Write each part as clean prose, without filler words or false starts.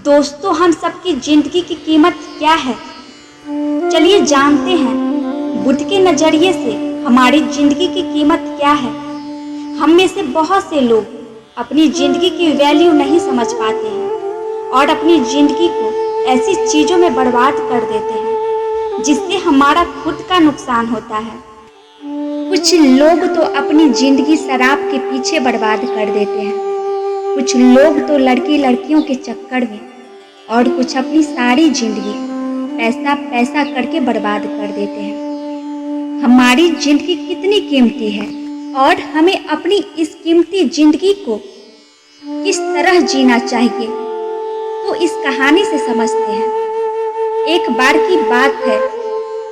दोस्तों, हम सबकी जिंदगी की कीमत क्या है? चलिए जानते हैं बुद्ध के नज़रिए से हमारी जिंदगी की कीमत क्या है। हम में से बहुत से लोग अपनी जिंदगी की वैल्यू नहीं समझ पाते हैं और अपनी जिंदगी को ऐसी चीज़ों में बर्बाद कर देते हैं जिससे हमारा खुद का नुकसान होता है। कुछ लोग तो अपनी जिंदगी शराब के पीछे बर्बाद कर देते हैं, कुछ लोग तो लड़कियों के चक्कर में, और कुछ अपनी सारी जिंदगी पैसा पैसा करके बर्बाद कर देते हैं। हमारी जिंदगी कितनी कीमती है और हमें अपनी इस कीमती जिंदगी को किस तरह जीना चाहिए, तो इस कहानी से समझते हैं। एक बार की बात है,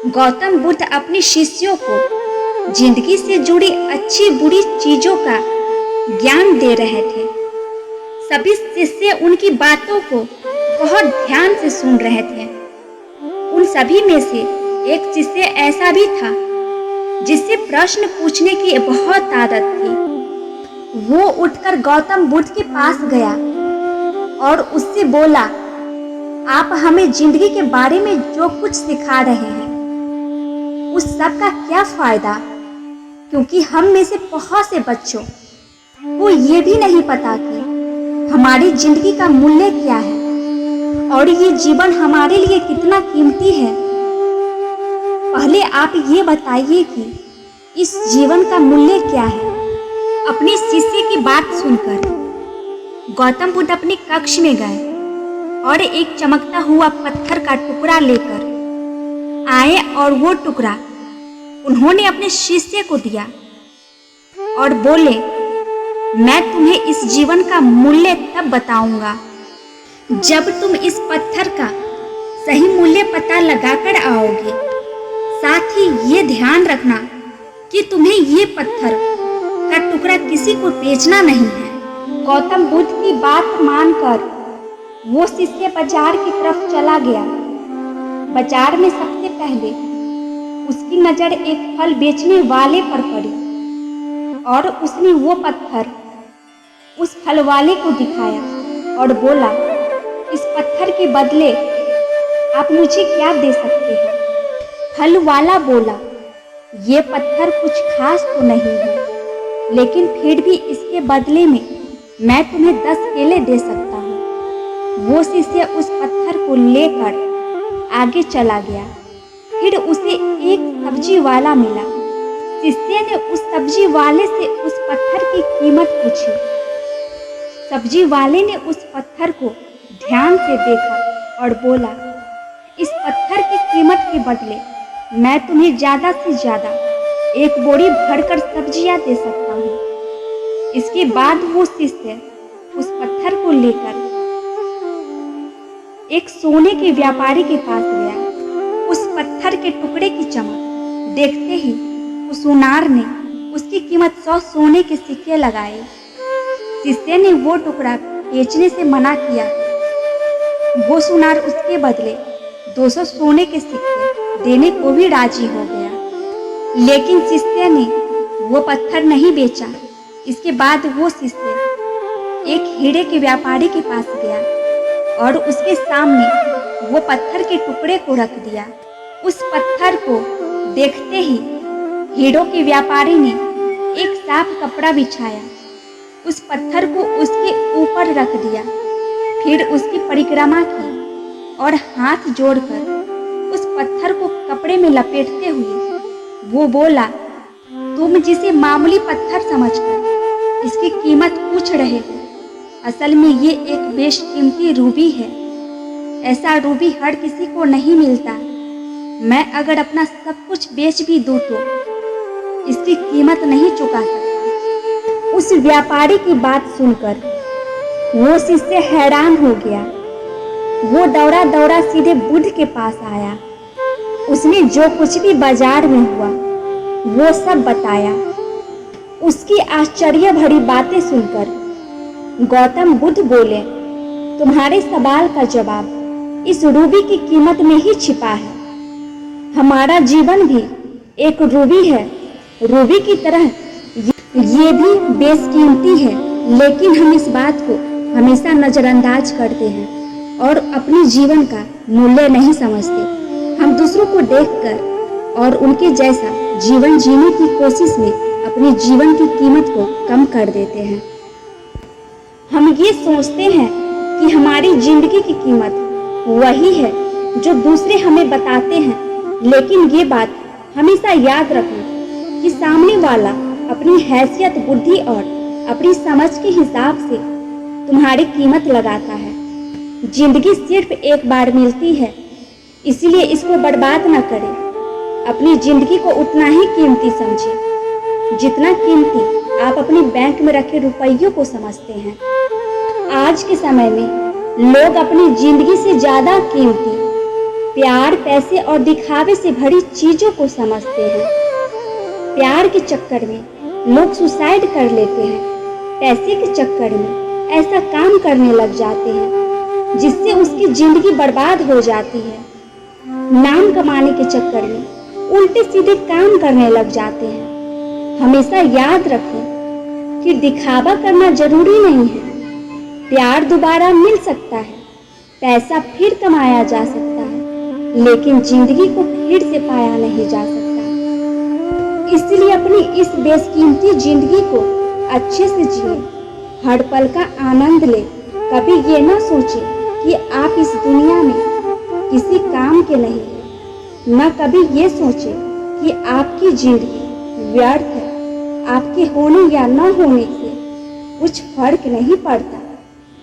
गौतम बुद्ध अपने शिष्यों को जिंदगी से जुड़ी अच्छी बुरी चीजों का ज्ञान दे रहे थे। सभी शिष्य उनकी बातों को बहुत ध्यान से सुन रहे थे। उन सभी में से एक शिष्य ऐसा भी था जिससे प्रश्न पूछने की बहुत आदत थी। वो उठकर गौतम बुद्ध के पास गया और उससे बोला, आप हमें जिंदगी के बारे में जो कुछ सिखा रहे हैं उस सब का क्या फायदा, क्योंकि हम में से बहुत से बच्चों को ये भी नहीं पता कि हमारी जिंदगी का मूल्य क्या है और ये जीवन हमारे लिए कितना कीमती है। पहले आप ये बताइए कि इस जीवन का मूल्य क्या है। अपने शिष्य की बात सुनकर गौतम बुद्ध अपने कक्ष में गए और एक चमकता हुआ पत्थर का टुकड़ा लेकर आए और वो टुकड़ा उन्होंने अपने शिष्य को दिया और बोले, मैं तुम्हें इस जीवन का मूल्य तब बताऊंगा जब तुम इस पत्थर का सही मूल्य पता लगाकर आओगे। साथ ही ये ध्यान रखना कि तुम्हें ये पत्थर का टुकड़ा किसी को बेचना नहीं है। गौतम बुद्ध की बात मानकर वो शिष्य बाजार की तरफ चला गया। बाजार में सबसे पहले उसकी नजर एक फल बेचने वाले पर पड़ी और उसने वो पत्थर उस फल वाले को दिखाया और बोला, इस पत्थर के बदले आप मुझे क्या दे सकते हैं? फल वाला बोला, ये पत्थर कुछ खास तो नहीं है, लेकिन फिर भी इसके बदले में मैं तुम्हें 10 केले दे सकता हूँ। वो शिष्य उस पत्थर को लेकर आगे चला गया। फिर उसे एक सब्जी वाला मिला। शिष्य ने उस सब्जी वाले से उस पत्थर की कीमत पूछी। सब्जी वाले ने उस पत्थर को ध्यान से देखा और बोला, इस पत्थर की कीमत के बदले मैं तुम्हें ज्यादा से ज्यादा एक बोरी भरकर सब्जियां दे सकता हूँ। इसके बाद वो शिष्य उस पत्थर को लेकर एक सोने के व्यापारी के पास गया। उस पत्थर के टुकड़े की चमक देखते ही उस सुनार ने उसकी कीमत 100 सोने के सिक्के लगाए। शिष्य ने वो टुकड़ा बेचने से मना किया। वो सुनार उसके बदले 200 सोने के सिक्के देने को भी राजी हो गया, लेकिन शिष्य ने वो पत्थर नहीं बेचा। इसके बाद वो शिष्य एक हीरे के व्यापारी के पास गया और उसके सामने वो पत्थर के टुकड़े को रख दिया। उस पत्थर को देखते ही हीरों के व्यापारी ने एक साफ कपड़ा बिछाया, उस पत्थर को उसके ऊपर रख दिया, फिर उसकी परिक्रमा की और हाथ जोड़कर उस पत्थर को कपड़े में लपेटते हुए वो बोला, तुम जिसे मामूली पत्थर समझकर इसकी कीमत पूछ रहे हो, असल में ये एक बेशकीमती रूबी है। ऐसा रूबी हर किसी को नहीं मिलता। मैं अगर अपना सब कुछ बेच भी दूं तो इसकी कीमत नहीं चुका सकता। उस व्यापारी की बात सुनकर वो शिष्य हैरान हो गया। वो दौड़ा दौड़ा सीधे बुद्ध के पास आया। उसने जो कुछ भी बाजार में हुआ वो सब बताया। उसकी आश्चर्य भरी बातें सुनकर गौतम बुद्ध बोले, तुम्हारे सवाल का जवाब इस रूबी की कीमत में ही छिपा है। हमारा जीवन भी एक रूबी है। रूबी की तरह ये भी बेशकीमती है, लेकिन हम इस बात को हमेशा नज़रअंदाज करते हैं। और अपने जीवन का मूल्य नहीं समझते। हम दूसरों को देखकर और उनके जैसा जीवन जीने की कोशिश में अपने जीवन की कीमत को कम कर देते हैं। हम ये सोचते हैं कि हमारी जिंदगी की कीमत वही है जो दूसरे हमें बताते हैं, लेकिन ये बात हमेशा याद रखना कि सामने वाला अपनी हैसियत, बुद्धि और अपनी समझ के हिसाब से तुम्हारी कीमत लगाता है। जिंदगी सिर्फ एक बार मिलती है, इसलिए इसको बर्बाद न करें। अपनी जिंदगी को उतना ही कीमती समझें जितना कीमती आप अपने बैंक में रखे रुपयों को समझते हैं। आज के समय में लोग अपनी जिंदगी से ज़्यादा कीमती प्यार, पैसे और दिखावे से भरी चीज़ों को समझते हैं। प्यार के चक्कर में लोग सुसाइड कर लेते हैं। पैसे के चक्कर में ऐसा काम करने लग जाते हैं जिससे उसकी जिंदगी बर्बाद हो जाती है। नाम कमाने के चक्कर में उल्टे सीधे काम करने लग जाते हैं। हमेशा याद रखें कि दिखावा करना जरूरी नहीं है। प्यार दोबारा मिल सकता है, पैसा फिर कमाया जा सकता है, लेकिन जिंदगी को फिर से पाया नहीं जा सकता। इसलिए अपनी इस बेशकीमती जिंदगी को अच्छे से जिए, हर पल का आनंद ले। कभी ये ना सोचें कि आप इस दुनिया में किसी काम के नहीं हैं। न कभी ये सोचें कि आपकी जिंदगी व्यर्थ है। आपके होने या न होने से कुछ फर्क नहीं पड़ता।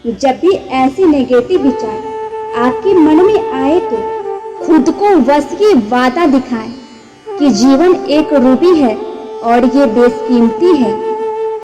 जब भी ऐसे नेगेटिव विचार आपके मन में आए तो खुद को वश की वादा दिखाएं कि जीवन एक रूबी है और ये बेशकीमती है।